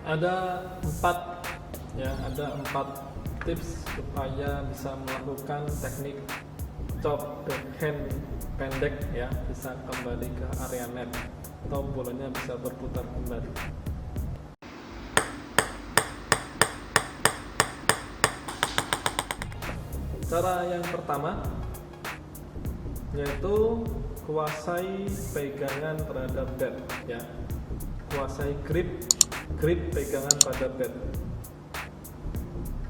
Ada empat ada 4 tips supaya bisa melakukan teknik chop backhand pendek ya, bisa kembali ke area net atau bolanya bisa berputar kembali. Cara yang pertama yaitu kuasai pegangan terhadap bat ya, kuasai grip pegangan pada bat.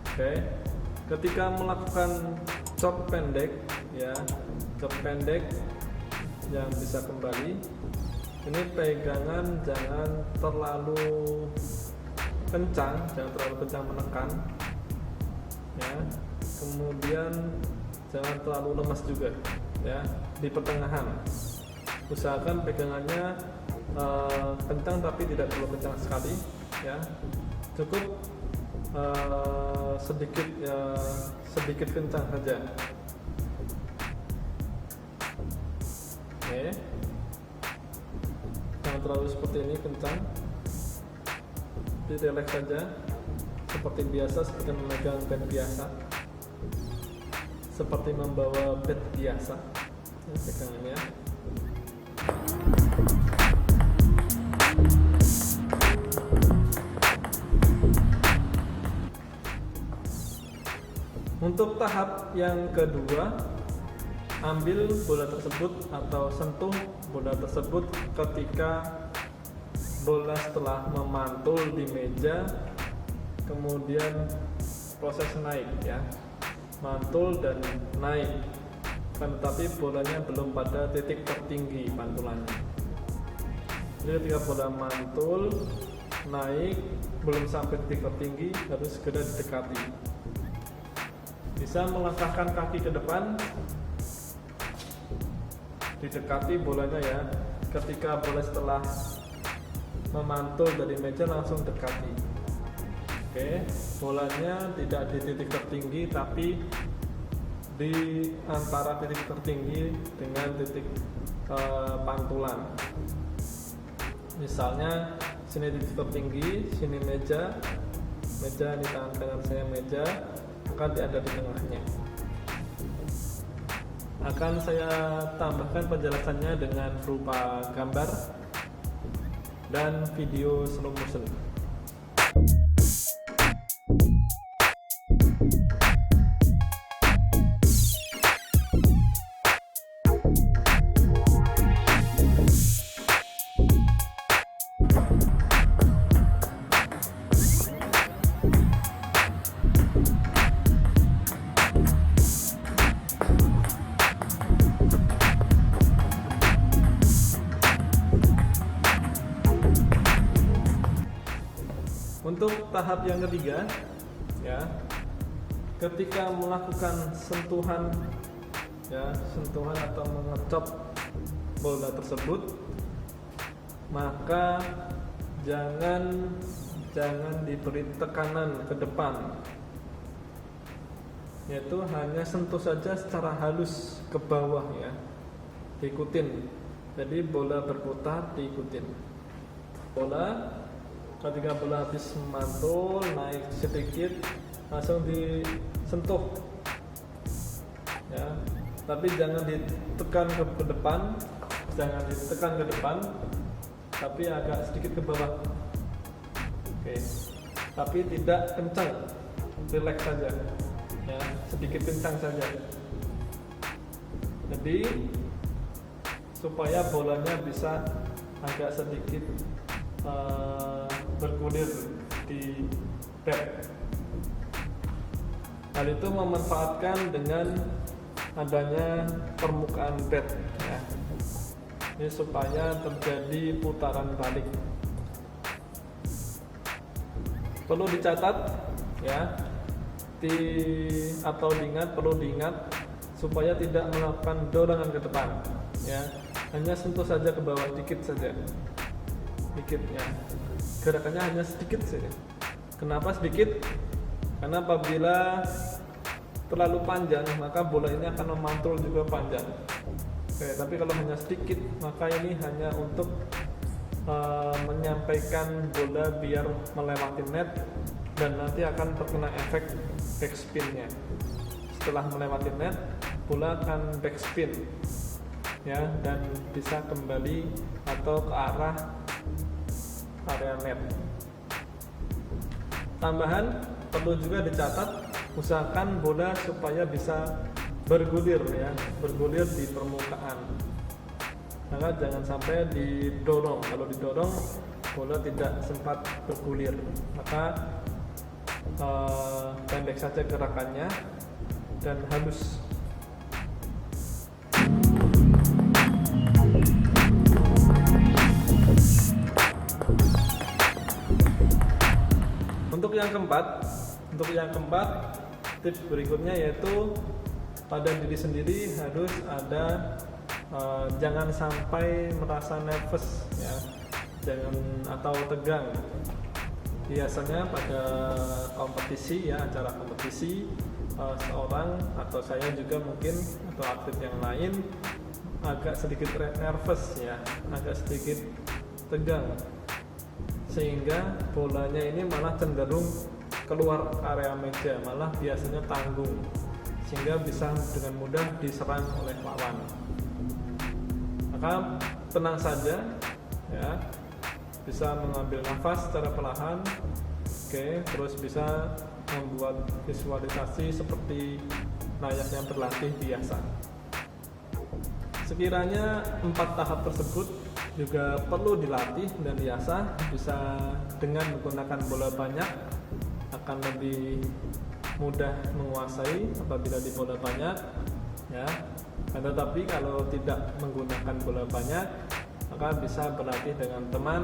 Oke, ketika melakukan chop pendek ya, chop pendek yang bisa kembali, ini pegangan jangan terlalu kencang menekan ya, kemudian jangan terlalu lemas juga ya, di pertengahan. Usahakan pegangannya kencang tapi tidak terlalu kencang sekali ya, cukup sedikit kencang saja. Oke, jangan terlalu seperti ini kencang, jadi relax saja seperti biasa, seperti memegang bat biasa, seperti membawa bat biasa ya, pegangannya. Untuk tahap yang kedua, ambil bola tersebut atau sentuh bola tersebut ketika bola setelah memantul di meja, kemudian proses naik ya, mantul dan naik, tetapi bolanya belum pada titik tertinggi pantulannya. Jadi ketika bola mantul naik belum sampai titik tertinggi, harus segera didekati. Bisa melangkahkan kaki ke depan, didekati bolanya ya. Ketika bola setelah memantul dari meja langsung dekati. Oke, bolanya tidak di titik tertinggi tapi di antara titik tertinggi dengan titik pantulan. Misalnya sini titik tertinggi, sini meja ini tangan kanan saya meja, akan ada di tengahnya. Akan saya tambahkan penjelasannya dengan berupa gambar dan video slow motion. Untuk tahap yang ketiga ya, ketika melakukan sentuhan atau mengecop bola tersebut, maka jangan diberi tekanan ke depan, yaitu hanya sentuh saja secara halus ke bawah ya, diikutin. Jadi bola berputar diikutin. Ketika bola habis mantul naik sedikit langsung disentuh ya, tapi jangan ditekan ke depan, tapi agak sedikit ke bawah. Oke, tapi tidak kencang, relax saja ya, sedikit kencang saja. Jadi supaya bolanya bisa agak sedikit bergulir di bat. Hal itu memanfaatkan dengan adanya permukaan bat ya. Ini supaya terjadi putaran balik. Perlu dicatat ya, perlu diingat supaya tidak melakukan dorongan ke depan ya, hanya sentuh saja ke bawah dikit saja, ya. Gerakannya hanya sedikit saja. Kenapa sedikit? Karena apabila terlalu panjang maka bola ini akan memantul juga panjang. Oke, tapi kalau hanya sedikit maka ini hanya untuk menyampaikan bola biar melewati net dan nanti akan terkena efek backspinnya. Setelah melewati net, bola akan backspin ya, dan bisa kembali atau ke arah area net. Tambahan perlu juga dicatat, usahakan bola supaya bisa bergulir ya, bergulir di permukaan. Maka jangan sampai didorong. Kalau didorong, bola tidak sempat bergulir. Maka pendek saja gerakannya dan halus. Untuk yang keempat, tips berikutnya yaitu pada diri sendiri harus ada jangan sampai merasa nervous ya, jangan atau tegang. Biasanya pada kompetisi ya, acara kompetisi, seorang atau saya juga mungkin atau atlet yang lain agak sedikit nervous ya, agak sedikit tegang, sehingga bolanya ini malah cenderung keluar area meja, malah biasanya tanggung, sehingga bisa dengan mudah diserang oleh lawan. Maka tenang saja ya, bisa mengambil nafas secara perlahan, terus bisa membuat visualisasi seperti layaknya berlatih biasa. Sekiranya 4 tahap tersebut juga perlu dilatih dan diasah, bisa dengan menggunakan bola banyak akan lebih mudah menguasai apabila di bola banyak ya. Tetapi kalau tidak menggunakan bola banyak, maka bisa berlatih dengan teman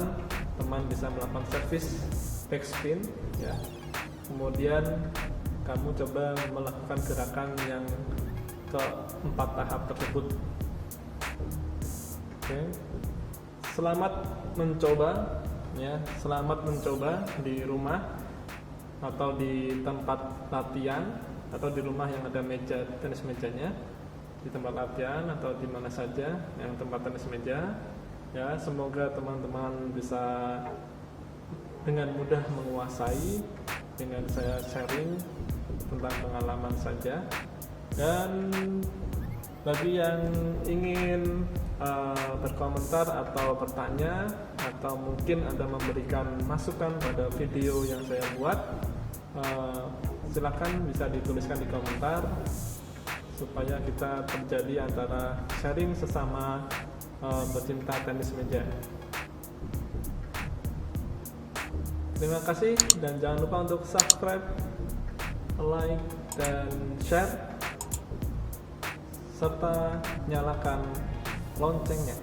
bisa melakukan servis backspin ya. Kemudian kamu coba melakukan gerakan yang ke-4 tahap tersebut. Selamat mencoba ya, selamat mencoba di rumah atau di tempat latihan atau di rumah yang ada meja tenis mejanya, di tempat latihan atau di mana saja yang tempat tenis meja ya. Semoga teman-teman bisa dengan mudah menguasai dengan saya sharing tentang pengalaman saja. Dan bagi yang ingin berkomentar atau bertanya, atau mungkin Anda memberikan masukan pada video yang saya buat, silakan bisa dituliskan di komentar supaya kita terjadi antara sharing sesama pecinta tenis meja. Terima kasih dan jangan lupa untuk subscribe, like, dan share serta nyalakan loncengnya.